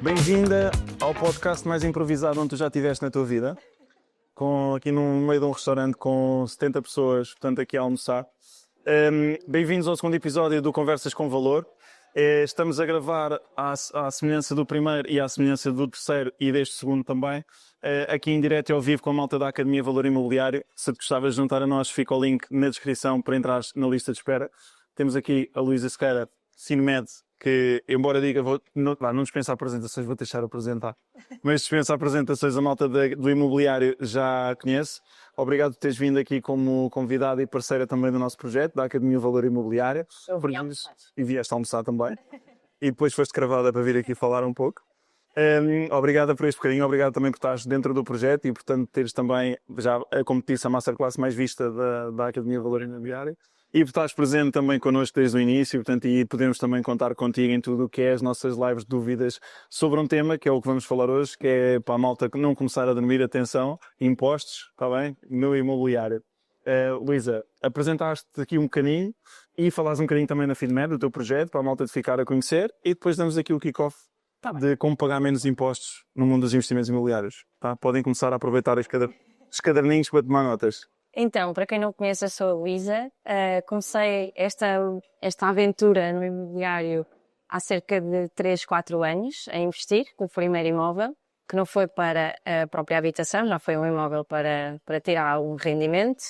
Bem-vinda ao podcast mais improvisado onde tu já estiveste na tua vida. Aqui no meio de um restaurante com 70 pessoas, portanto aqui a almoçar. Bem-vindos ao segundo episódio do Conversas com Valor. Estamos a gravar à semelhança do primeiro e à semelhança do terceiro e deste segundo também. Aqui em direto e ao vivo com a malta da Academia Valor Imobiliário. Se te gostavas de juntar a nós, fica o link na descrição para entrares na lista de espera. Temos aqui a Luísa Sequeira, Cinemed, que, embora diga, não dispensa apresentações, vou deixar apresentar. Mas dispensa apresentações, a malta do imobiliário já conhece. Obrigado por teres vindo aqui como convidada e parceira também do nosso projeto, da Academia Valor Imobiliário. E vieste almoçar também. E depois foste cravada para vir aqui falar um pouco. Obrigada por este bocadinho, obrigado também por estares dentro do projeto e, portanto, teres também, já como te disse, a masterclass mais vista da Academia Valor Imobiliário. E por estares presente também connosco desde o início, portanto, e podemos também contar contigo em tudo o que é as nossas lives de dúvidas sobre um tema, que é o que vamos falar hoje, que é para a malta não começar a dormir, atenção, impostos, está bem, no imobiliário. Luísa, apresentaste aqui um bocadinho e falaste um bocadinho também na Cinemed, do teu projeto, para a malta te ficar a conhecer, e depois damos aqui o kick-off de como pagar menos impostos no mundo dos investimentos imobiliários. Tá? Podem começar a aproveitar os caderninhos para tomar notas. Então, para quem não conhece, eu sou a Luísa. Comecei esta aventura no imobiliário há cerca de 3, 4 anos a investir no primeiro imóvel, que não foi para a própria habitação, já foi um imóvel para tirar algum rendimento.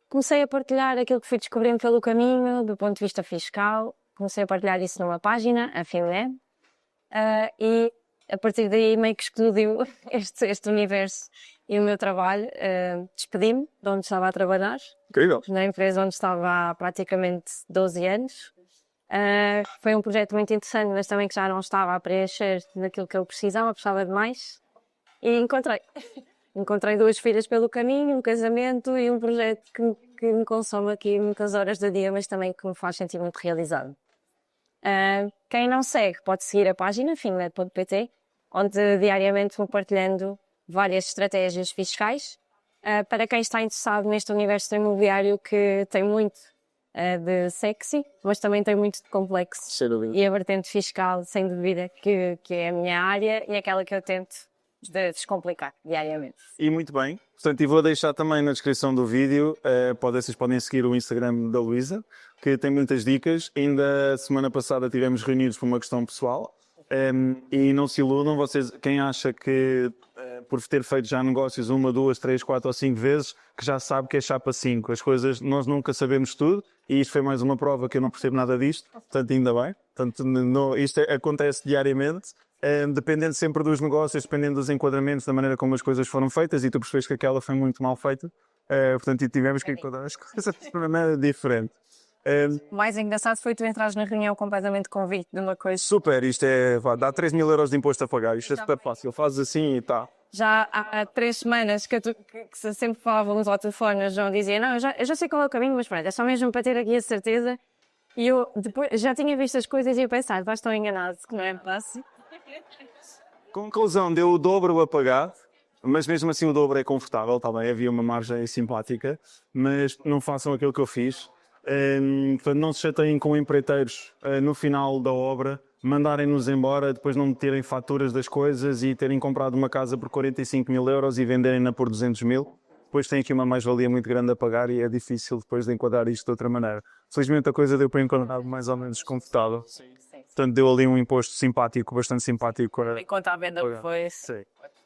Comecei a partilhar aquilo que fui descobrindo pelo caminho, do ponto de vista fiscal. Comecei a partilhar isso numa página, a Finemed, e a partir daí meio que explodiu este universo e o meu trabalho. Despedi-me de onde estava a trabalhar. Incrível. Na empresa onde estava há praticamente 12 anos. Foi um projeto muito interessante, mas também que já não estava a preencher naquilo que eu precisava de mais. E encontrei 2 filhas pelo caminho, um casamento e um projeto que me consome aqui muitas horas do dia, mas também que me faz sentir muito realizado. Quem não segue pode seguir a página finemed.pt, onde diariamente vou partilhando várias estratégias fiscais para quem está interessado neste universo imobiliário que tem muito de sexy, mas também tem muito de complexo. E a vertente fiscal, sem dúvida, que é a minha área e aquela que eu tento descomplicar diariamente. E muito bem. Portanto, e vou deixar também na descrição do vídeo, vocês podem seguir o Instagram da Luísa, que tem muitas dicas. Ainda semana passada tivemos reunidos por uma questão pessoal. E não se iludam, vocês, quem acha que por ter feito já negócios 1, 2, 3, 4 ou 5 vezes, que já sabe que é chapa 5. As coisas, nós nunca sabemos tudo, e isto foi mais uma prova que eu não percebo nada disto, portanto ainda bem. Portanto, isto acontece diariamente, dependendo sempre dos negócios, dependendo dos enquadramentos, da maneira como as coisas foram feitas, e tu percebes que aquela foi muito mal feita, portanto tivemos que enquadrar as coisas de uma maneira diferente. O mais engraçado foi tu entrares na reunião completamente convicto de uma coisa. Super, isto dá 3.000 euros de imposto a pagar, isto é super fácil, fazes assim e tá. Já há 3 semanas que sempre falávamos ao telefone, o João dizia, não, eu já sei qual é o caminho, mas pronto, é só mesmo para ter aqui a certeza. E eu depois já tinha visto as coisas e eu pensava, estão enganados, que não é fácil. Conclusão, deu o dobro a pagar, mas mesmo assim o dobro é confortável, tá bem, havia uma margem simpática, mas não façam aquilo que eu fiz. Portanto, não se chateiem com empreiteiros no final da obra, mandarem-nos embora, depois não meterem faturas das coisas e terem comprado uma casa por 45.000 euros e venderem-na por 200.000. Depois tem aqui uma mais-valia muito grande a pagar e é difícil depois de enquadrar isto de outra maneira. Felizmente a coisa deu para enquadrar mais ou menos confortável. Portanto, deu ali um imposto simpático, bastante simpático. Enquanto a venda foi,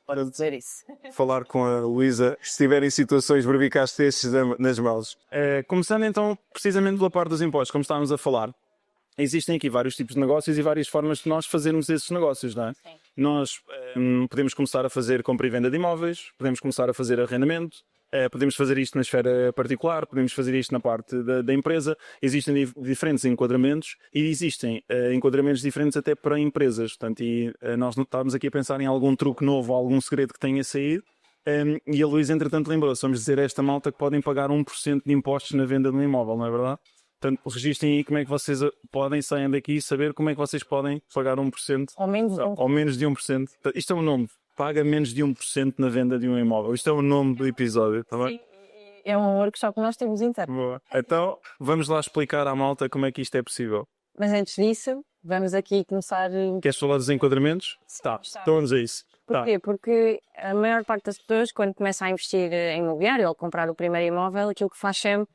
para dizer isso. Falar com a Luísa, se tiverem situações verbicais destes nas mãos. Começando então, precisamente pela parte dos impostos, como estávamos a falar, existem aqui vários tipos de negócios e várias formas de nós fazermos esses negócios, não é? Sim. Nós podemos começar a fazer compra e venda de imóveis, podemos começar a fazer arrendamento, podemos fazer isto na esfera particular, podemos fazer isto na parte da empresa. Existem diferentes enquadramentos e existem enquadramentos diferentes até para empresas. Portanto, nós não estávamos aqui a pensar em algum truque novo ou algum segredo que tenha saído. E a Luísa, entretanto, lembrou-se, vamos dizer a esta malta que podem pagar 1% de impostos na venda de um imóvel, não é verdade? Portanto, registrem aí como é que vocês podem, sair daqui e saber como é que vocês podem pagar 1%. Ou menos de 1%. Isto é um nome. Paga menos de 1% na venda de um imóvel. Isto é o nome do episódio, está bem? é um workshop que nós temos interno. Boa. Então, vamos lá explicar à malta como é que isto é possível. Mas antes disso, vamos aqui começar. Queres falar dos enquadramentos? Tá. Então vamos a isso. Tá. Porquê? Porque a maior parte das pessoas, quando começa a investir em imobiliário ou comprar o primeiro imóvel, aquilo que faz sempre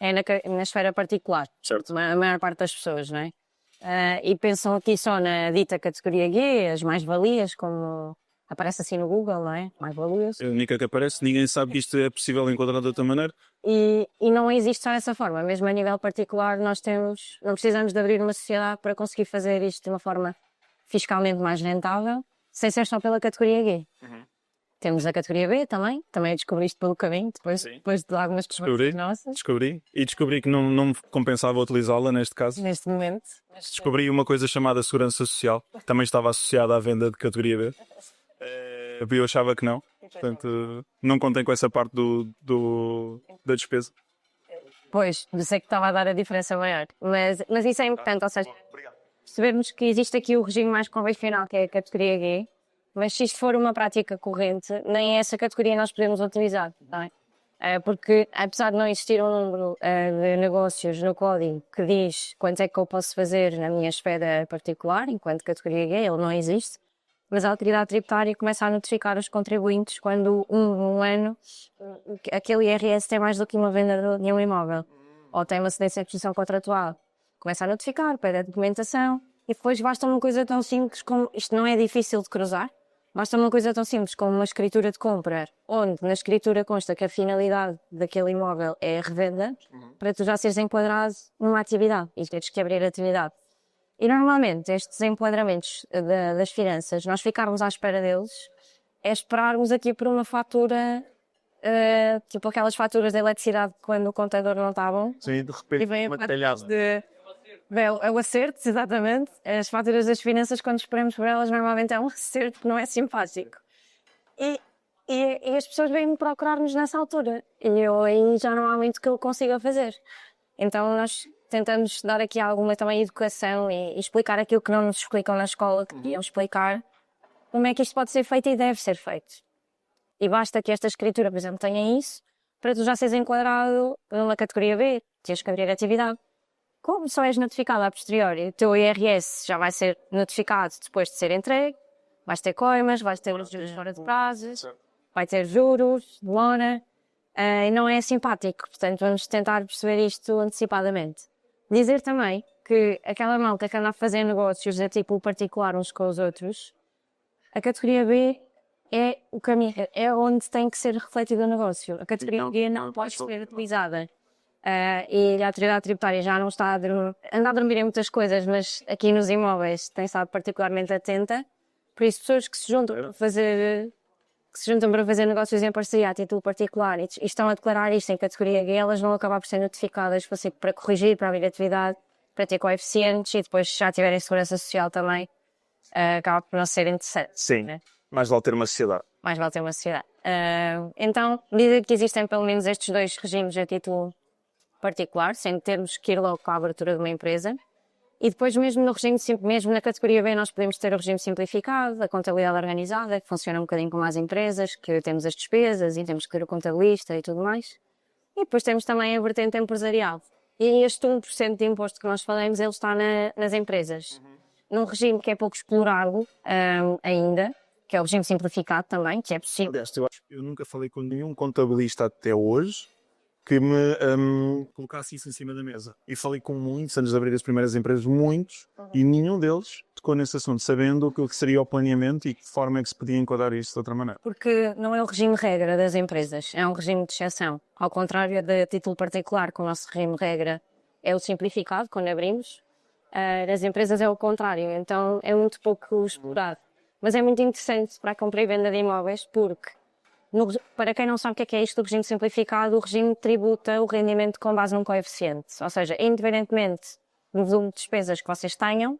é na esfera particular. Certo. A maior parte das pessoas, não é? E pensam aqui só na dita categoria G, as mais-valias, como aparece assim no Google, não é? Mais-valias. É a única que aparece, ninguém sabe que isto é possível enquadrar de outra maneira. E não existe só dessa forma. Mesmo a nível particular, não precisamos de abrir uma sociedade para conseguir fazer isto de uma forma fiscalmente mais rentável, sem ser só pela categoria G. Temos a categoria B também descobri isto pelo caminho, depois de algumas conversas nossas. Descobri que não me compensava utilizá-la neste caso. Neste momento. Descobri uma coisa chamada segurança social, que também estava associada à venda de categoria B. Eu achava que não, portanto não contém com essa parte da despesa. Pois, eu sei que estava a dar a diferença maior, mas isso é importante, ou seja, percebermos que existe aqui o regime mais convencional, que é a categoria G, mas se isto for uma prática corrente, nem essa categoria nós podemos utilizar, não é? Porque apesar de não existir um número de negócios no código que diz quanto é que eu posso fazer na minha esfera particular, enquanto categoria G, ele não existe, mas a autoridade tributária começa a notificar os contribuintes quando um ano aquele IRS tem mais do que uma venda de um imóvel ou tem uma cedência de exposição contratual. Começa a notificar, pede a documentação e depois basta uma coisa tão simples como, isto não é difícil de cruzar, basta uma coisa tão simples como uma escritura de compra, onde na escritura consta que a finalidade daquele imóvel é a revenda, para tu já seres enquadrado numa atividade e teres que abrir a atividade. E normalmente estes enquadramentos das finanças, nós ficarmos à espera deles, é esperarmos aqui por uma fatura, tipo aquelas faturas de eletricidade quando o contador não está bom. Sim, de repente, E vem uma telhada. É o acerto, exatamente. As faturas das finanças, quando esperamos por elas, normalmente é um acerto que não é simpático. E as pessoas vêm-me procurar-nos nessa altura. E eu aí já não há muito que eu consiga fazer. Então nós tentamos dar aqui alguma também educação e explicar aquilo que não nos explicam na escola, que deviam explicar, como é que isto pode ser feito e deve ser feito. E basta que esta escritura, por exemplo, tenha isso, para tu já seres enquadrado numa categoria B, tens que abrir a atividade. Como só és notificado a posteriori, o teu IRS já vai ser notificado depois de ser entregue, vais ter coimas, vais ter os juros fora de prazos, vai ter juros, lona, e não é simpático, portanto vamos tentar perceber isto antecipadamente. Dizer também que aquela malta que anda a fazer negócios é tipo particular uns com os outros, a categoria B é o caminho, é onde tem que ser refletido o negócio. A categoria B não pode ser utilizada. E a autoridade tributária já não está anda a dormir em muitas coisas, mas aqui nos imóveis tem estado particularmente atenta. Por isso, pessoas que se juntam para fazer negócios em parceria a título particular e estão a declarar isto em categoria G, elas vão acabar por ser notificadas para corrigir, para abrir atividade, para ter coeficientes e depois, se já tiverem segurança social também, acaba por não ser interessante. Sim, né? mais vale ter uma sociedade. Mais vale ter uma sociedade. Então, dizer que existem pelo menos estes dois regimes a título particular, sem termos que ir logo com a abertura de uma empresa. E depois, mesmo no regime, mesmo na categoria B, nós podemos ter o regime simplificado, a contabilidade organizada, que funciona um bocadinho como as empresas, que temos as despesas e temos que ter o contabilista e tudo mais. E depois temos também a vertente empresarial. E este 1% de imposto que nós falamos, ele está nas empresas. Num regime que é pouco explorado ainda, que é o regime simplificado também, que é possível. Aliás, eu nunca falei com nenhum contabilista até hoje que me colocasse isso em cima da mesa. E falei com muitos, antes de abrir as primeiras empresas, muitos, e nenhum deles tocou nesse assunto, sabendo o que seria o planeamento e que forma é que se podia enquadrar isto de outra maneira. Porque não é o regime regra das empresas, é um regime de exceção. Ao contrário de título particular, que o nosso regime regra é o simplificado, quando abrimos, nas empresas é o contrário, então é muito pouco explorado. Mas é muito interessante para a compra e venda de imóveis, porque para quem não sabe o que é isto do regime simplificado, o regime tributa o rendimento com base num coeficiente. Ou seja, independentemente do volume de despesas que vocês tenham,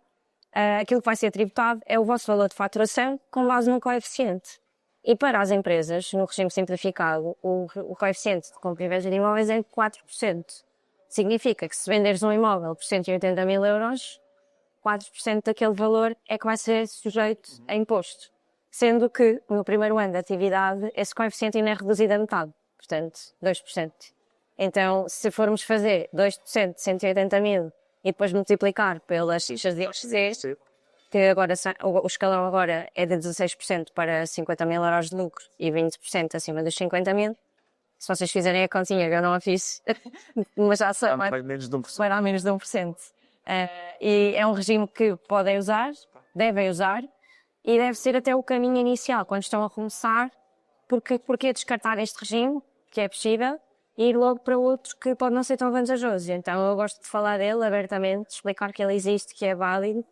aquilo que vai ser tributado é o vosso valor de faturação com base num coeficiente. E para as empresas, no regime simplificado, o coeficiente de compra e venda de imóveis é de 4%. Significa que se venderes um imóvel por 180 mil euros, 4% daquele valor é que vai ser sujeito a imposto. Sendo que, no primeiro ano de atividade, esse coeficiente ainda é reduzido a metade, portanto, 2%. Então, se formos fazer 2% de 180 mil e depois multiplicar pelas taxas de OXZ, que agora o escalão agora é de 16% para 50 mil euros de lucro e 20% acima dos 50 mil. Se vocês fizerem a continha, eu não a fiz, mas já sei, Vai menos de 1%. vai dar menos de 1%. E é um regime que podem usar, devem usar, e deve ser até o caminho inicial, quando estão a começar, porque descartar este regime, que é possível, e ir logo para outros que pode não ser tão vantajoso. Então eu gosto de falar dele abertamente, explicar que ele existe, que é válido.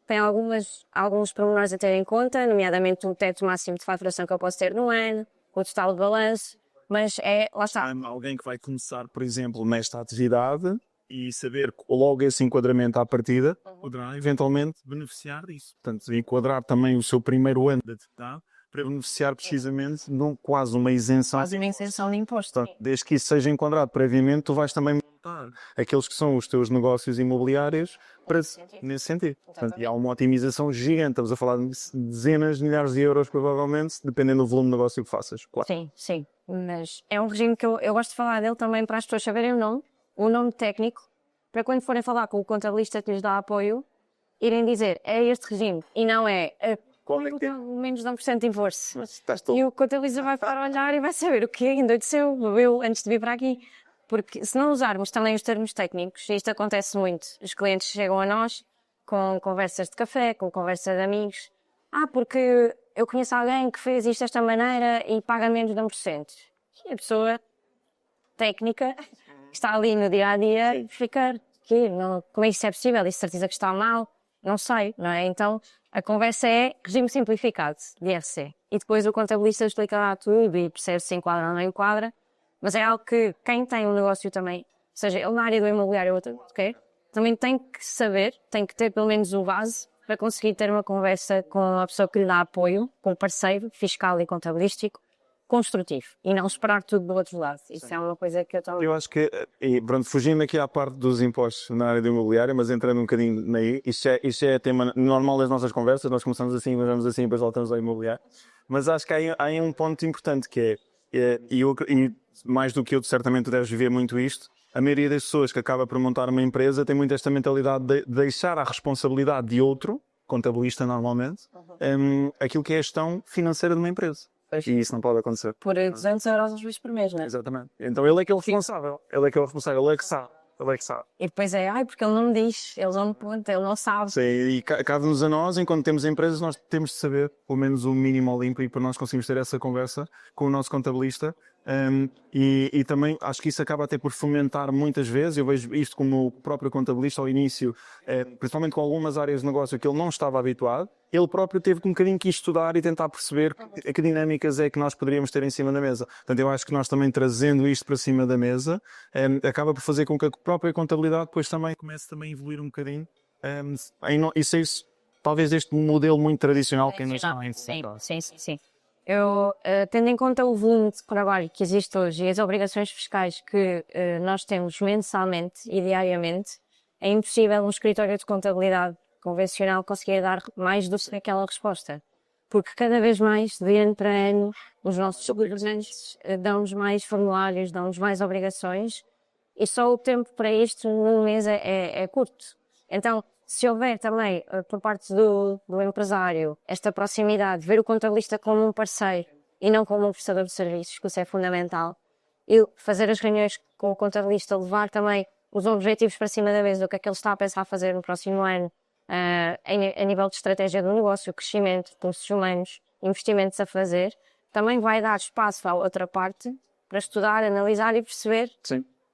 Tem alguns pormenores a ter em conta, nomeadamente o teto máximo de faturação que eu posso ter no ano, o total de balanço, mas lá está. Há alguém que vai começar, por exemplo, nesta atividade e saber logo esse enquadramento à partida, poderá eventualmente beneficiar disso. Portanto, enquadrar também o seu primeiro ano de atividade para beneficiar precisamente de quase uma isenção. Quase uma isenção de imposto. Portanto, desde que isso seja enquadrado previamente, tu vais também montar aqueles que são os teus negócios imobiliários nesse sentido. Portanto, e há uma otimização gigante. Estamos a falar de dezenas de milhares de euros, provavelmente, dependendo do volume de negócio que faças. Claro. Sim, sim. Mas é um regime que eu gosto de falar dele também para as pessoas saberem o nome técnico, para quando forem falar com o contabilista que lhes dá apoio, irem dizer, é este regime, e não é Qual é que é? menos de 1% de imposto. Mas estás todo. E o contabilista vai ficar a olhar e vai saber o que é, endoideceu, bebeu antes de vir para aqui. Porque se não usarmos também os termos técnicos, isto acontece muito, os clientes chegam a nós com conversas de café, com conversas de amigos. Porque eu conheço alguém que fez isto desta maneira e paga menos de 1%. E a pessoa técnica que está ali no dia-a-dia fica, como é que isso é possível? Isso certeza que está mal? Não sei, não é? Então, a conversa é regime simplificado de IRC. E depois o contabilista explica tudo e percebe se enquadra ou não enquadra. Mas é algo que quem tem um negócio também, ou seja, ele na área do imobiliário ou outro, também tem que saber, tem que ter pelo menos o base para conseguir ter uma conversa com a pessoa que lhe dá apoio, com o parceiro fiscal e contabilístico, construtivo. E não esperar tudo do outro lado. Isso é uma coisa que eu também... Eu acho que, e pronto, fugindo aqui à parte dos impostos na área do imobiliário, mas entrando um bocadinho aí, isto é tema normal das nossas conversas, nós começamos assim, vamos assim, depois voltamos ao imobiliário. Mas acho que há aí um ponto importante que e mais do que eu, certamente tu deves viver muito isto, a maioria das pessoas que acaba por montar uma empresa tem muito esta mentalidade de deixar a responsabilidade de outro, contabilista normalmente, aquilo que é a gestão financeira de uma empresa. E isso não pode acontecer. Por 200 euros às vezes por mês, não é? Exatamente. Então ele é que é o responsável. Ele é que é o responsável. Ele é que sabe. Ele é que sabe. E depois porque ele não me diz, ele não me conta, ele não sabe. Sim, e cabe-nos a nós, enquanto temos empresas, nós temos de saber, pelo menos o mínimo olímpico, para nós conseguirmos ter essa conversa com o nosso contabilista. E também acho que isso acaba até por fomentar muitas vezes, eu vejo isto como o próprio contabilista ao início, principalmente com algumas áreas de negócio que ele não estava habituado, ele próprio teve um bocadinho que estudar e tentar perceber que dinâmicas é que nós poderíamos ter em cima da mesa. Portanto, eu acho que nós também trazendo isto para cima da mesa, acaba por fazer com que a própria contabilidade depois também comece também a evoluir um bocadinho. Isso talvez este modelo muito tradicional que ainda está em Sim. Eu, tendo em conta o volume de trabalho que existe hoje e as obrigações fiscais que nós temos mensalmente e diariamente, é impossível um escritório de contabilidade convencional conseguir dar mais do que aquela resposta. Porque cada vez mais, de ano para ano, os nossos governantes dão-nos mais formulários, dão-nos mais obrigações e só o tempo para isto num mês é curto. Então, se houver também, por parte do empresário, esta proximidade, ver o contabilista como um parceiro e não como um prestador de serviços, que isso é fundamental, e fazer as reuniões com o contabilista, levar também os objetivos para cima da mesa, o que é que ele está a pensar fazer no próximo ano, a nível de estratégia do negócio, crescimento, recursos humanos, investimentos a fazer, também vai dar espaço à outra parte para estudar, analisar e perceber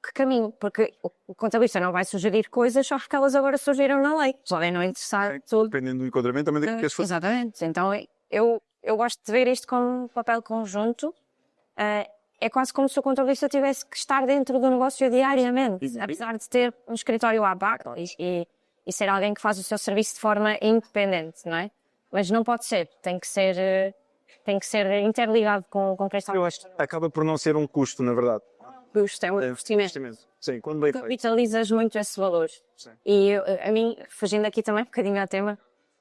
que caminho, porque o contabilista não vai sugerir coisas só porque elas agora surgiram na lei. Podem não interessar tudo. Dependendo do enquadramento também daquilo que queres fazer. Exatamente. Então eu gosto de ver isto como um papel conjunto. É quase como se o contabilista tivesse que estar dentro do negócio diariamente, apesar de ter um escritório à parte e ser alguém que faz o seu serviço de forma independente, não é? Mas não pode ser. Tem que ser interligado com quem está. Eu acho que acaba por não ser um custo, na verdade. Custo é um investimento. Sim, quando bem feito. Capitalizas muito esse valor. Sim. E a mim, fugindo aqui também um bocadinho ao tema,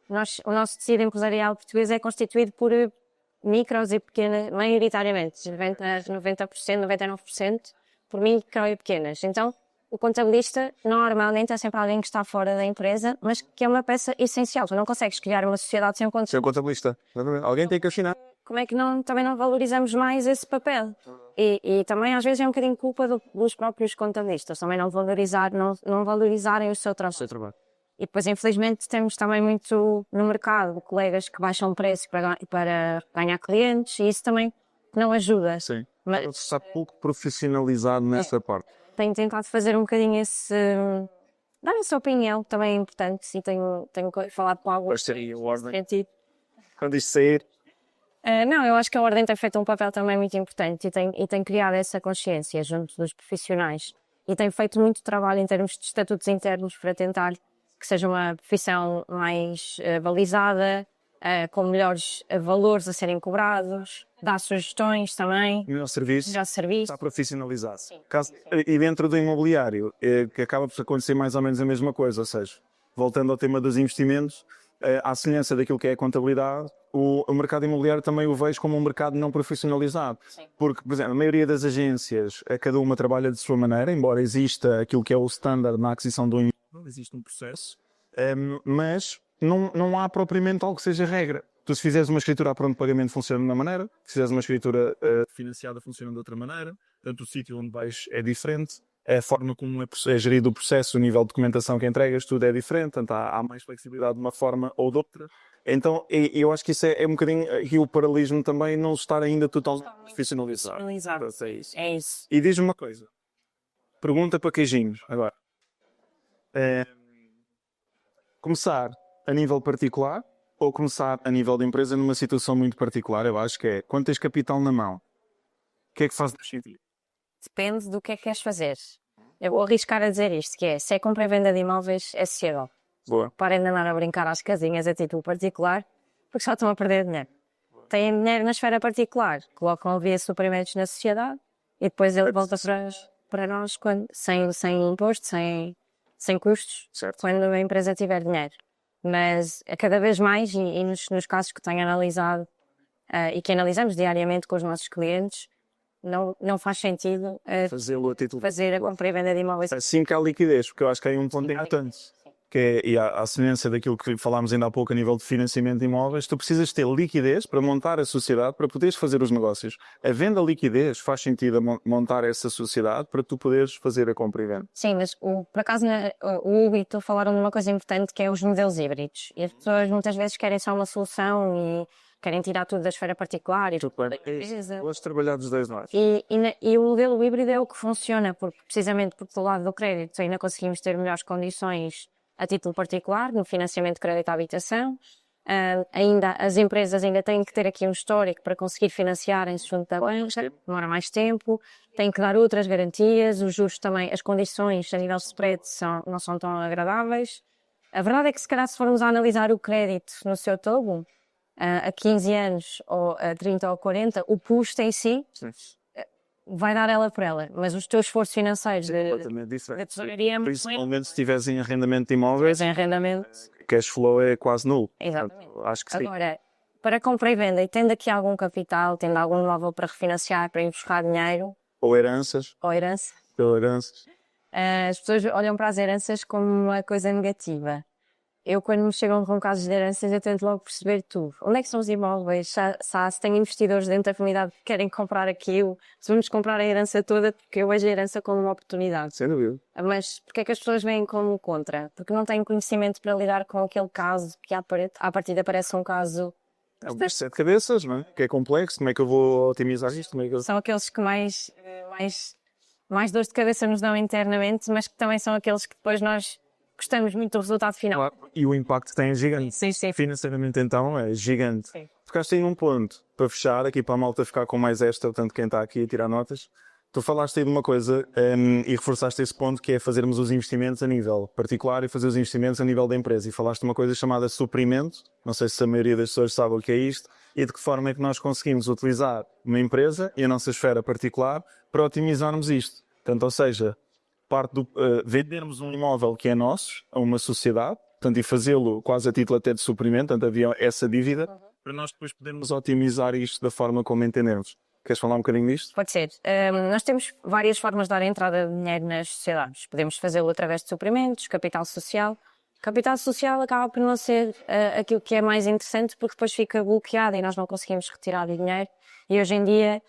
o nosso tecido empresarial português é constituído por micros e pequenas, maioritariamente, 90%, 99%, por micro e pequenas. Então, o contabilista normalmente é sempre alguém que está fora da empresa, mas que é uma peça essencial. Tu não consegues criar uma sociedade sem um contabilista. Seu contabilista. Alguém tem que assinar. Como é que também não valorizamos mais esse papel? E também às vezes é um bocadinho culpa dos próprios contabilistas, também não valorizarem o seu trabalho. E depois, infelizmente, temos também muito no mercado colegas que baixam o preço para ganhar clientes e isso também não ajuda. Sim. Mas Está pouco profissionalizado nessa parte. tenho tentado fazer um bocadinho dar essa opinião, também é importante, e tenho falado com alguns. Parceria, ordem. Sentido. Quando isto sair, Não, eu acho que a Ordem tem feito um papel também muito importante e tem criado essa consciência junto dos profissionais e tem feito muito trabalho em termos de estatutos internos para tentar que seja uma profissão mais balizada, com melhores valores a serem cobrados, dar sugestões também, melhor serviço. melhor serviço. Está profissionalizado. Sim. E dentro do imobiliário, que acaba por acontecer mais ou menos a mesma coisa, ou seja, voltando ao tema dos investimentos, à semelhança daquilo que é a contabilidade, o mercado imobiliário também o vejo como um mercado não profissionalizado. Sim. Porque, por exemplo, a maioria das agências, cada uma trabalha de sua maneira, embora exista aquilo que é o standard na aquisição do imóvel, existe um processo, mas não há propriamente algo que seja regra. Tu, se fizeres uma escritura a pronto pagamento, funciona de uma maneira, se fizeres uma escritura financiada, funciona de outra maneira, portanto, o sítio onde vais é diferente, a forma como é gerido o processo, o nível de documentação que entregas, tudo é diferente, portanto, há mais flexibilidade de uma forma ou de outra. Então, eu acho que isso é um bocadinho aqui o paralelismo também, não estar ainda totalmente profissionalizado. Portanto, é isso. É isso. E diz-me uma coisa, pergunta para queijinhos agora. Começar a nível particular ou começar a nível de empresa numa situação muito particular, eu acho que é, quando tens capital na mão, o que é que faz sentido? Depende do que é que queres fazer. Eu vou arriscar a dizer isto, que é, se é compra e venda de imóveis, é cedo. Boa. Parem de andar a brincar às casinhas a título particular, porque só estão a perder dinheiro. Têm dinheiro na esfera particular, colocam via suprimentos na sociedade e depois ele volta para nós sem imposto, sem custos, Certo. quando a empresa tiver dinheiro. Mas cada vez mais, e nos casos que tenho analisado e que analisamos diariamente com os nossos clientes, não faz sentido Fazê-lo a título fazer a compra e venda de imóveis. assim que há liquidez, porque eu acho que há aí um ponto importante. Que é, e à semelhança daquilo que falámos ainda há pouco a nível de financiamento de imóveis, tu precisas ter liquidez para montar a sociedade, para poderes fazer os negócios. A venda liquidez faz sentido montar essa sociedade para tu poderes fazer a compra e venda. Sim, mas por acaso o Hugo e tu falaram de uma coisa importante que é os modelos híbridos. E as pessoas muitas vezes querem só uma solução e querem tirar tudo da esfera particular e tudo da empresa. Vamos trabalhar dos dois lados. E o modelo híbrido é o que funciona, precisamente porque do lado do crédito ainda conseguimos ter melhores condições a título particular, no financiamento de crédito à habitação. Ainda, as empresas ainda têm que ter aqui um histórico para conseguir financiarem-se junto da banca, demora mais tempo, têm que dar outras garantias, os juros também, as condições a nível de spread não são tão agradáveis. A verdade é que se calhar se formos a analisar o crédito no seu todo, a 15 anos ou a 30 ou 40, o custo em si vai dar ela por ela, mas os teus esforços financeiros da tesouraria é muito Principalmente se estiveres em arrendamento de imóveis, em arrendamento. cash flow é quase nulo. Exatamente. Portanto, acho que sim. Agora, para compra e venda, e tendo aqui algum capital, tendo algum imóvel para refinanciar, para ir buscar dinheiro Ou heranças, ou herança, ou heranças. as pessoas olham para as heranças como uma coisa negativa. Eu, quando me chegam com casos de heranças, eu tento logo perceber tudo. Onde é que são os imóveis? Se tem investidores dentro da comunidade que querem comprar aquilo, se vamos comprar a herança toda, porque eu vejo a herança como uma oportunidade. Sem dúvida. Mas porque é que as pessoas veem como contra? Porque não têm conhecimento para lidar com aquele caso que à partida parece um caso... É um bicho de sete cabeças, não é? Que é complexo. Como é que eu vou otimizar isto? Como é que eu... São aqueles que mais dores de cabeça nos dão internamente, mas que também são aqueles que depois nós gostamos muito do resultado final. Claro. E o impacto que tem é gigante. Sim, sim. Financeiramente, então, é gigante. Sim. Tocaste aí num ponto, para fechar, aqui para a malta ficar com mais esta, portanto, quem está aqui a tirar notas. Tu falaste aí de uma coisa e reforçaste esse ponto, que é fazermos os investimentos a nível particular e fazer os investimentos a nível da empresa. E falaste de uma coisa chamada suprimento, não sei se a maioria das pessoas sabe o que é isto, e de que forma é que nós conseguimos utilizar uma empresa e a nossa esfera particular para otimizarmos isto. Portanto, ou seja, parte do vendermos um imóvel que é nosso a uma sociedade, portanto, e fazê-lo quase a título até de suprimento, portanto, havia essa dívida, para nós depois podermos otimizar isto da forma como entendemos. Queres falar um bocadinho disto? Pode ser. Nós temos várias formas de dar entrada de dinheiro nas sociedades. Podemos fazê-lo através de suprimentos, capital social. Capital social acaba por não ser aquilo que é mais interessante porque depois fica bloqueado e nós não conseguimos retirar o dinheiro. E hoje em dia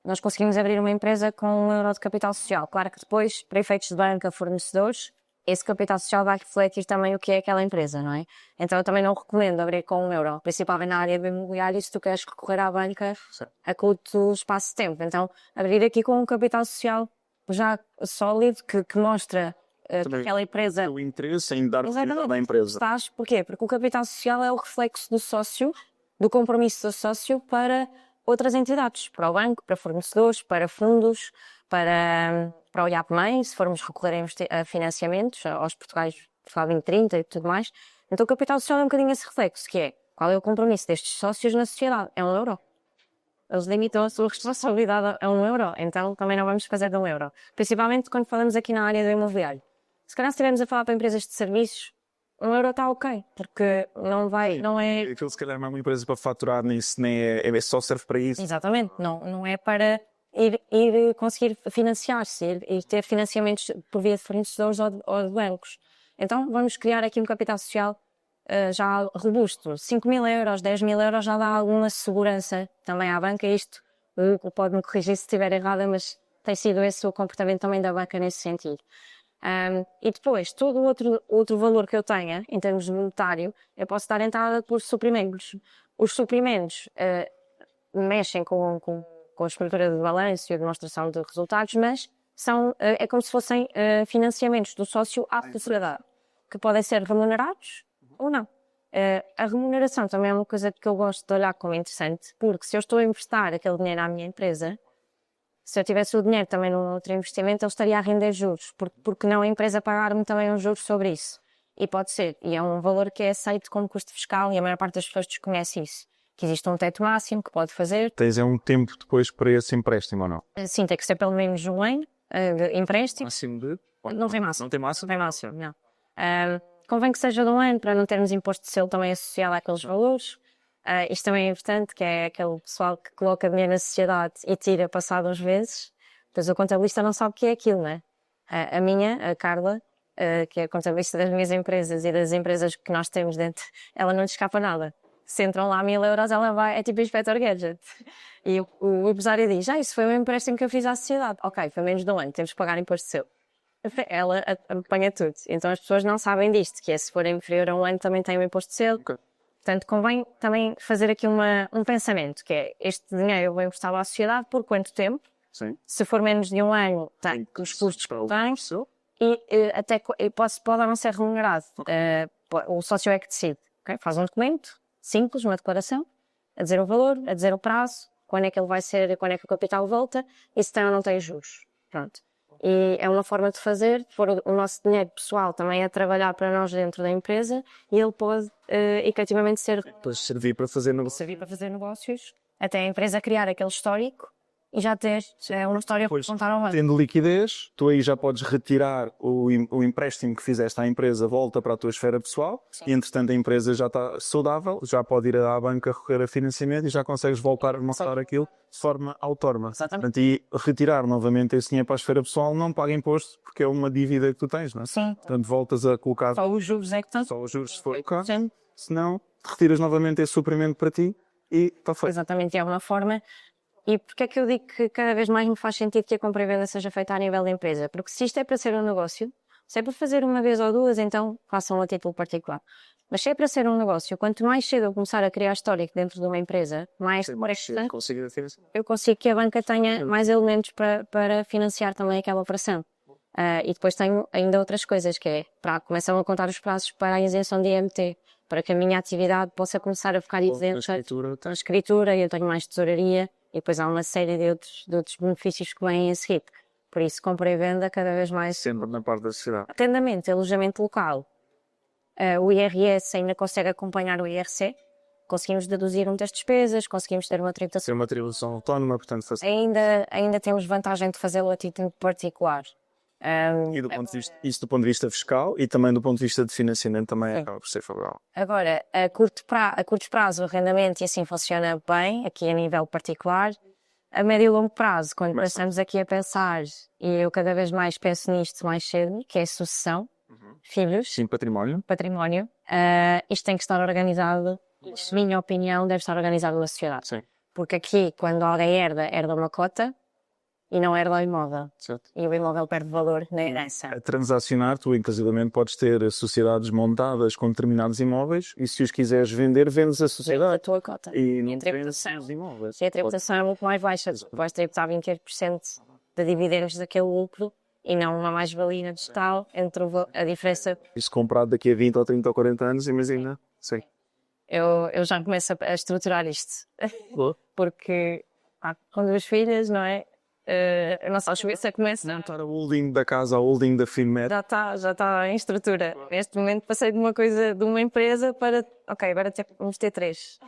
nós conseguimos abrir uma empresa com €1 de capital social. Claro que depois, para efeitos de banca, fornecedores, esse capital social vai refletir também o que é aquela empresa, não é? Então eu também não recomendo abrir com €1, principalmente na área do imobiliário, se tu queres recorrer à banca a curto espaço de tempo. Então abrir aqui com um capital social já sólido, que mostra que aquela empresa... O interesse em dar Exatamente. utilidade à empresa. Estás, porquê? Porque o capital social é o reflexo do sócio, do compromisso do sócio para outras entidades, para o banco, para fornecedores, para fundos, para o IAPMEI, se formos recorrer a financiamentos, aos Portugal 2030 e tudo mais. Então o capital social é um bocadinho esse reflexo, que é qual é o compromisso destes sócios na sociedade? É €1. Eles limitam a sua responsabilidade a €1, então também não vamos fazer de €1. Principalmente quando falamos aqui na área do imobiliário. Se calhar se estivermos a falar para empresas de serviços, €1 está ok, porque não é... Aquilo se calhar não é uma empresa para faturar nisso, nem é só serve para isso. Exatamente, não é para ir conseguir financiar-se, ir ter financiamentos por via de fornecedores ou de bancos. Então vamos criar aqui um capital social já robusto. €5.000, €10.000 já dá alguma segurança também à banca. Isto, o Hugo pode-me corrigir se estiver errada, mas tem sido esse o comportamento também da banca nesse sentido. E depois, todo outro valor que eu tenha, em termos de monetário, eu posso dar entrada por suprimentos. Os suprimentos mexem com a estrutura de balanço e a demonstração de resultados, mas é como se fossem financiamentos do sócio à sociedade, que podem ser remunerados ou não. A remuneração também é uma coisa que eu gosto de olhar como interessante, porque se eu estou a emprestar aquele dinheiro à minha empresa, se eu tivesse o dinheiro também num outro investimento, ele estaria a render juros, porque não a empresa pagar-me também uns juros sobre isso. E pode ser, e é um valor que é aceito como custo fiscal e a maior parte das pessoas desconhece isso. Que existe um teto máximo que pode fazer. Tens um tempo depois para esse empréstimo ou não? Sim, tem que ser pelo menos um ano de empréstimo. Máximo de? Não tem máximo. Não tem máximo? Não tem máximo, não. Convém que seja de um ano para não termos imposto de selo também associado àqueles valores. Isto também é importante, que é aquele pessoal que coloca dinheiro na sociedade e tira passado uns meses. Depois o contabilista não sabe o que é aquilo, não é? A Carla, que é a contabilista das minhas empresas e das empresas que nós temos dentro, ela não lhe escapa nada. Se entram lá €1.000, ela vai, é tipo Inspector Gadget. E o empresário diz, isso foi um empréstimo que eu fiz à sociedade. Ok, foi menos de um ano, temos que pagar imposto de selo. Ela apanha tudo. Então as pessoas não sabem disto, que se for inferior a um ano também tem o imposto de selo. Okay. Portanto, convém também fazer aqui um pensamento, que é, este dinheiro eu vou emprestar à sociedade por quanto tempo? Sim. Se for menos de um ano, tem os custos que tem e até pode ou não ser remunerado. Okay. O sócio é que decide. Okay? Faz um documento simples, uma declaração, a dizer o valor, a dizer o prazo, quando é que ele vai ser, quando é que o capital volta e se tem ou não tem juros. Pronto. E é uma forma de fazer, for o nosso dinheiro pessoal também a trabalhar para nós dentro da empresa e ele pode efetivamente servir para fazer negócios, até a empresa criar aquele histórico e já ter uma história para contar ao banco. Tendo liquidez, tu aí já podes retirar o empréstimo que fizeste à empresa, volta para a tua esfera pessoal. Sim. E entretanto a empresa já está saudável, já pode ir à banca recorrer a financiamento e já consegues voltar a montar aquilo de forma autónoma. Exatamente. Portanto, e retirar novamente esse dinheiro para a esfera pessoal não paga imposto porque é uma dívida que tu tens, não é? Sim. Portanto, voltas a colocar... Só os juros é que estão. Só os juros se for o caso. Sim. Se não, retiras novamente esse suprimento para ti e está feito. Exatamente, é uma forma... E porque é que eu digo que cada vez mais me faz sentido que a compra e venda seja feita a nível da empresa? Porque se isto é para ser um negócio, se é para fazer uma vez ou duas, então façam a título particular. Mas se é para ser um negócio, quanto mais cedo eu começar a criar histórico dentro de uma empresa, mais eu consigo que a banca tenha mais elementos para financiar também aquela operação. E depois tenho ainda outras coisas, que é, começam a contar os prazos para a isenção de IMT, para que a minha atividade possa começar a ficar isenta da escritura, e eu tenho mais tesouraria. E depois há uma série de outros benefícios que vêm a seguir. Por isso, compra e venda cada vez mais... Sempre na parte da sociedade. Atendamento, alojamento local. O IRS ainda consegue acompanhar o IRC. Conseguimos deduzir muitas despesas, conseguimos ter uma tributação... Ter uma tributação autónoma, portanto... Ainda temos vantagem de fazê-lo a título particular. E do ponto de vista fiscal e também do ponto de vista de financiamento também acaba por ser favorável. Agora, a curto prazo o arrendamento e assim funciona bem, aqui a nível particular. a médio e longo prazo, quando passamos aqui a pensar, e eu cada vez mais penso nisto mais cedo, que é sucessão, filhos, Sim, património. património, isto tem que estar organizado, na minha opinião, deve estar organizado na sociedade. Sim. Porque aqui, quando alguém herda uma cota e não herda o imóvel. Certo. E o imóvel perde valor na herança. A transacionar, tu inclusivamente podes ter sociedades montadas com determinados imóveis e se os quiseres vender, vendes a A sociedade. tua cota. E a não vendes tributação. os imóveis. Se a tributação é muito mais baixa, vais tributar 28% de dividendos daquele lucro e não uma mais-valia vegetal entre a diferença. Isso comprado daqui a 20 ou 30 ou 40 anos, imagina. Sim. Eu já começo a estruturar isto. Porque com duas filhas, não é? A nossa cabeça começa. Não estar a holding da casa, a holding da Finmet. Já está em estrutura. Neste momento passei de uma empresa para, ok, agora vamos ter 3.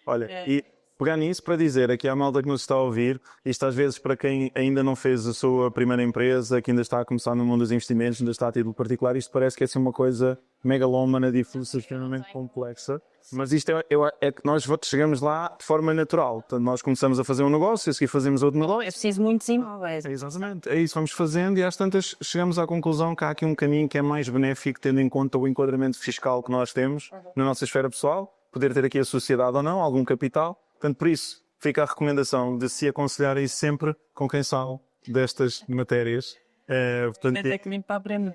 Olha, e pegar nisso para dizer aqui à malta que nos está a ouvir, isto às vezes para quem ainda não fez a sua primeira empresa, que ainda está a começar no mundo dos investimentos, ainda está a título particular, isto parece que é assim uma coisa megalómana, difusa, extremamente complexa. Mas isto é que nós chegamos lá de forma natural. Portanto, nós começamos a fazer um negócio, a seguir fazemos outro negócio. É preciso muitos imóveis. Exatamente, é isso, vamos fazendo e às tantas chegamos à conclusão que há aqui um caminho que é mais benéfico, tendo em conta o enquadramento fiscal que nós temos na nossa esfera pessoal, poder ter aqui a sociedade ou não, algum capital. Portanto, por isso, fica a recomendação de se aconselhar isso sempre com quem sabe destas matérias. Portanto,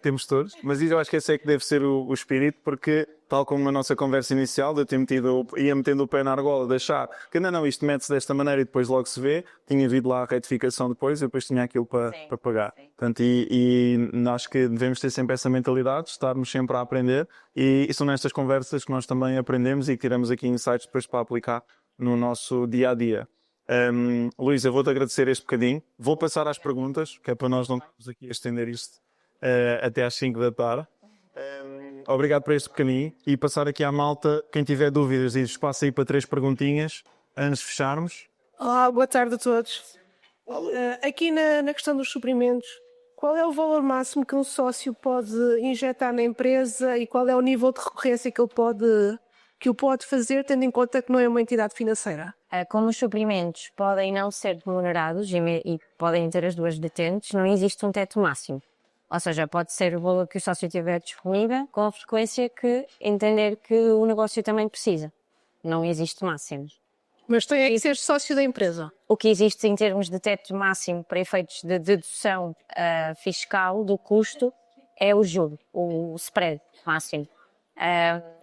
temos todos, mas eu acho que esse é que deve ser o espírito, porque, tal como na nossa conversa inicial, eu ia metendo o pé na argola de achar que não, isto mete-se desta maneira e depois logo se vê, tinha havido lá a retificação depois e depois tinha aquilo para pagar. Portanto, e acho que devemos ter sempre essa mentalidade, estarmos sempre a aprender e são nestas conversas que nós também aprendemos e que tiramos aqui insights depois para aplicar no nosso dia-a-dia. Luís, eu vou-te agradecer este bocadinho. Vou passar às perguntas, que é para nós não estarmos aqui a estender isto até às 5 da tarde. Obrigado por este bocadinho. E passar aqui à malta, quem tiver dúvidas, diz espaço aí para 3 perguntinhas antes de fecharmos. Olá, boa tarde a todos. Aqui na questão dos suprimentos, qual é o valor máximo que um sócio pode injetar na empresa e qual é o nível de recorrência que o pode fazer, tendo em conta que não é uma entidade financeira? Como os suprimentos podem não ser remunerados e podem ter as duas vertentes, não existe um teto máximo. Ou seja, pode ser o valor que o sócio tiver disponível, com a frequência que entender que o negócio também precisa. Não existe máximo. Mas tem que ser sócio da empresa. O que existe em termos de teto máximo para efeitos de dedução fiscal do custo é o juro, o spread máximo.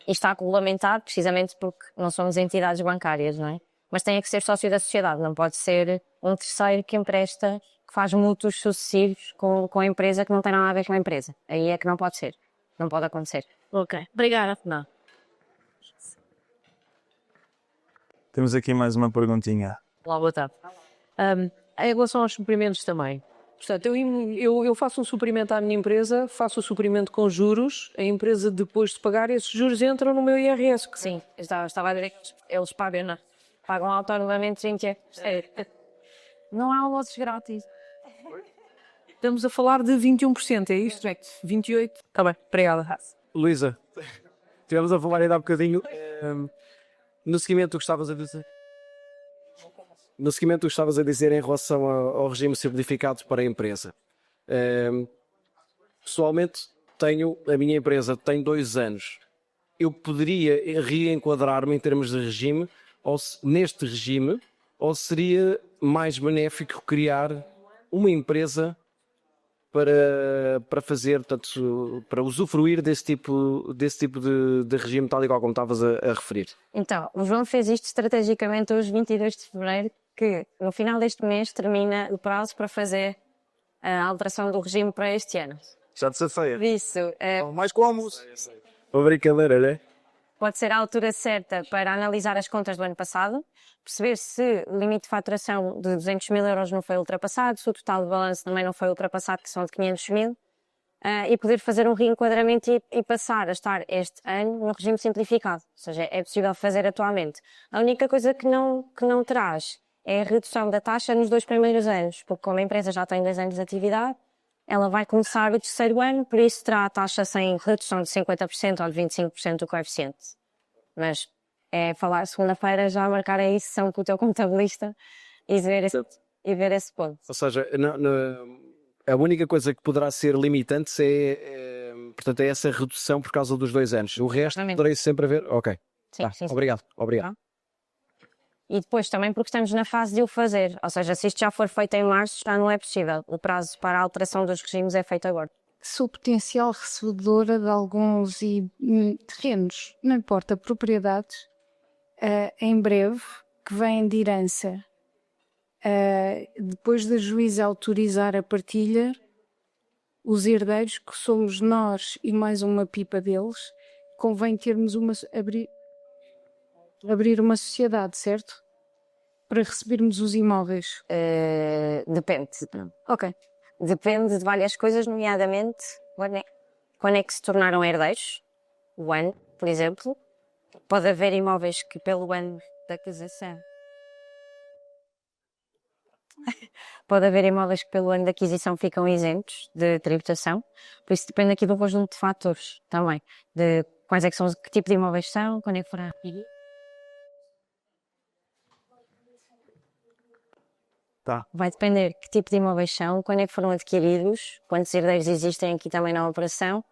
E está regulamentado precisamente porque não somos entidades bancárias, não é? Mas tem que ser sócio da sociedade, não pode ser um terceiro que empresta, que faz mútuos sucessivos com a empresa que não tem nada a ver com a empresa. Aí é que não pode ser, não pode acontecer. Ok, obrigada. Não. Temos aqui mais uma perguntinha. Olá, boa tarde. Em relação aos suprimentos também. Portanto, eu faço um suprimento à minha empresa, faço o suprimento com juros, a empresa depois de pagar, esses juros entram no meu IRS. Sim, estava a dizer que eles pagam, não? Pagam autonomamente 20. Não há almoços grátis. Estamos a falar de 21%, é isto? 28%. Está bem, obrigada. Luísa, estivemos a falar ainda há bocadinho no seguimento do que estavas a dizer. No seguimento do que estavas a dizer em relação ao regime simplificado para a empresa. Pessoalmente, a minha empresa tem 2 anos. Eu poderia reenquadrar-me em termos de regime, neste regime, ou seria mais benéfico criar uma empresa para fazer, portanto, para usufruir desse tipo de regime, tal e qual como estavas a referir? Então, o João fez isto estrategicamente hoje, 22 de fevereiro, que no final deste mês termina o prazo para fazer a alteração do regime para este ano. Já te safeia. Por isso, Mais como? Uma brincadeira, não é? pode ser a altura certa para analisar as contas do ano passado, perceber se o limite de faturação de 200 mil euros não foi ultrapassado, se o total de balanço também não foi ultrapassado, que são de 500 mil, e poder fazer um reenquadramento e passar a estar este ano no regime simplificado. Ou seja, é possível fazer atualmente. A única coisa que não traz é a redução da taxa nos 2 primeiros anos, porque como a empresa já tem 2 anos de atividade, ela vai começar o 3º ano, por isso terá a taxa sem redução de 50% ou de 25% do coeficiente. Mas é falar segunda-feira, já marcar a isso com o teu contabilista e ver e ver esse ponto. Ou seja, a única coisa que poderá ser limitante portanto, é essa redução por causa dos 2 anos. O resto Exatamente. poderei sempre haver. Ok. Sim, Tá, sim, sim. obrigado. Obrigado. E depois também porque estamos na fase de o fazer, ou seja, se isto já for feito em março, já não é possível. O prazo para a alteração dos regimes é feito agora. Sou potencial recebedora de alguns terrenos, não importa, propriedades, em breve, que vêm de herança. Depois da juíza autorizar a partilha, os herdeiros, que somos nós e mais uma pipa deles, convém termos abrir uma sociedade, certo? Para recebermos os imóveis. Depende. Ok. Depende de várias coisas, nomeadamente quando é que se tornaram herdeiros. O ano, por exemplo. Pode haver imóveis que pelo ano da aquisição. Pode haver imóveis que pelo ano da aquisição ficam isentos de tributação. Por isso depende aqui de um conjunto de fatores também. De quais é que são, que tipo de imóveis são, quando é que foram adquiridos. Tá. Vai depender que tipo de imóveis são, quando é que foram adquiridos, quantos herdeiros existem aqui também na operação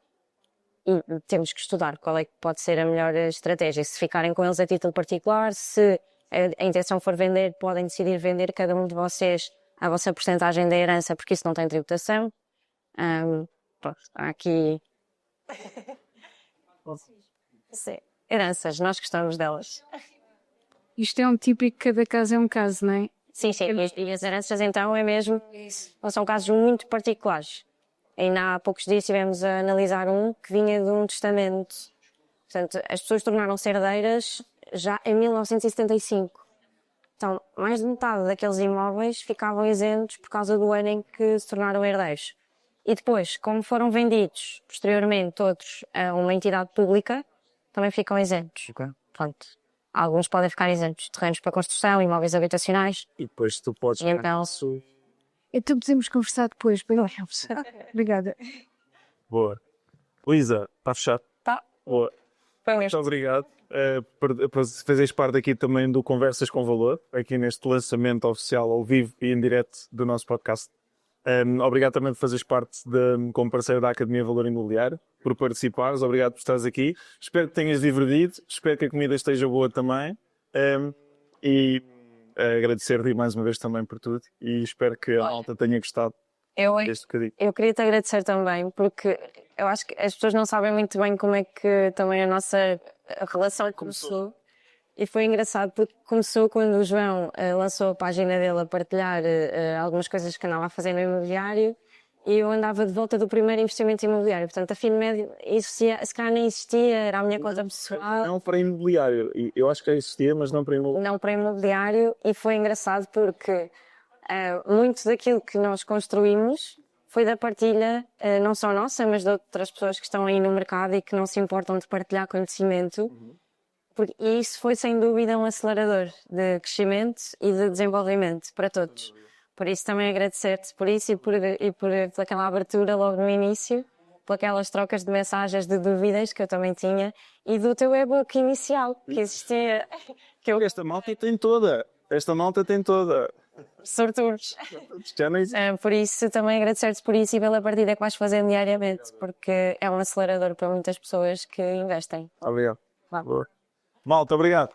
e temos que estudar qual é que pode ser a melhor estratégia. Se ficarem com eles a título particular, se a intenção for vender, podem decidir vender cada um de vocês a vossa porcentagem da herança, porque isso não tem tributação. Pronto, há aqui sim, heranças, nós gostamos delas. Isto é um típico, cada caso é um caso, não é? Sim, sim. E as heranças então é mesmo, são casos muito particulares. Ainda há poucos dias estivemos a analisar um que vinha de um testamento. Portanto, as pessoas tornaram-se herdeiras já em 1975. Então, mais de metade daqueles imóveis ficavam isentos por causa do ano em que se tornaram herdeiros. E depois, como foram vendidos posteriormente outros a uma entidade pública, também ficam isentos. Ok. Pronto. Alguns podem ficar isentos. Terrenos para construção, imóveis habitacionais. E depois tu podes. E então, Então podemos conversar depois. Obrigada. Boa. Luísa, está fechado? Tá. Boa. Foi Muito obrigado por fazeres parte aqui também do Conversas com Valor, aqui neste lançamento oficial ao vivo e em direto do nosso podcast. Obrigado também por fazeres parte como parceiro da Academia Valor Imobiliário, por participares, obrigado por estares aqui. Espero que tenhas divertido, espero que a comida esteja boa também e agradecer-te mais uma vez também por tudo e espero que a malta tenha gostado deste bocadinho. Eu queria te agradecer também, porque eu acho que as pessoas não sabem muito bem como é que também a nossa relação começou. E foi engraçado porque começou quando o João lançou a página dele a partilhar algumas coisas que andava a fazer no imobiliário e eu andava de volta do primeiro investimento imobiliário. Portanto, a FinMed existia, se calhar nem existia, era a minha conta pessoal. Não para imobiliário, eu acho que já existia, mas não para imobiliário. Não para imobiliário, e foi engraçado porque muito daquilo que nós construímos foi da partilha, não só nossa, mas de outras pessoas que estão aí no mercado e que não se importam de partilhar conhecimento. E isso foi sem dúvida um acelerador de crescimento e de desenvolvimento para todos. Por isso também agradecer-te por isso e por aquela abertura logo no início, por aquelas trocas de mensagens de dúvidas que eu também tinha e do teu e-book inicial que existia. Esta malta tem toda. Sortudos. Já não existe. Por isso também agradecer-te por isso e pela partida que vais fazendo diariamente, porque é um acelerador para muitas pessoas que investem. Obrigado. Vá. Boa. Malta, obrigado.